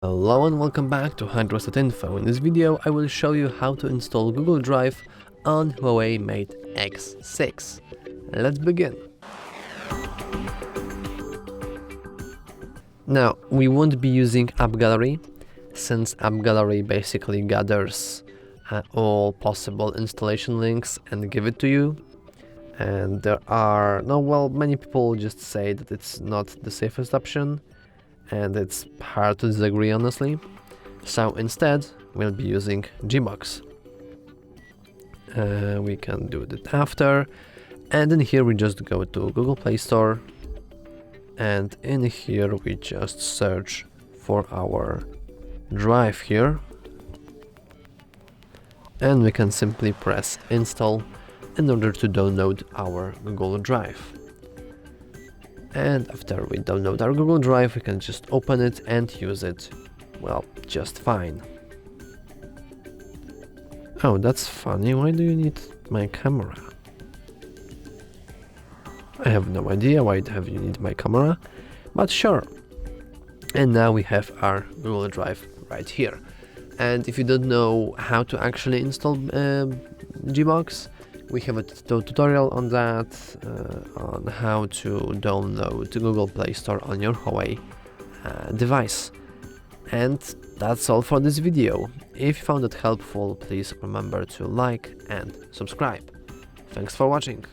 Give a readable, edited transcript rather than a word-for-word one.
Hello and welcome back to HardReset.Info. In this video I will show you how to install Google Drive on HUAWEI Mate X6. Let's begin. Now, we won't be using App Gallery, since App Gallery basically gathers all possible installation links and give it to you. And there are, many people just say that it's not the safest option, and it's hard to disagree, honestly. So instead, we'll be using Gbox. We can do that after, and in here we just go to Google Play Store, and in here we just search for our drive here, and we can simply press install in order to download our Google Drive. And after we download our Google Drive, we can just open it and use it, well, just fine. Oh, that's funny. Why do you need my camera? I have no idea why you need my camera, but sure. And now we have our Google Drive right here. And if you don't know how to actually install Gbox, we have a tutorial on that, on how to download Google Play Store on your HUAWEI device. And that's all for this video. If you found it helpful, please remember to like and subscribe. Thanks for watching.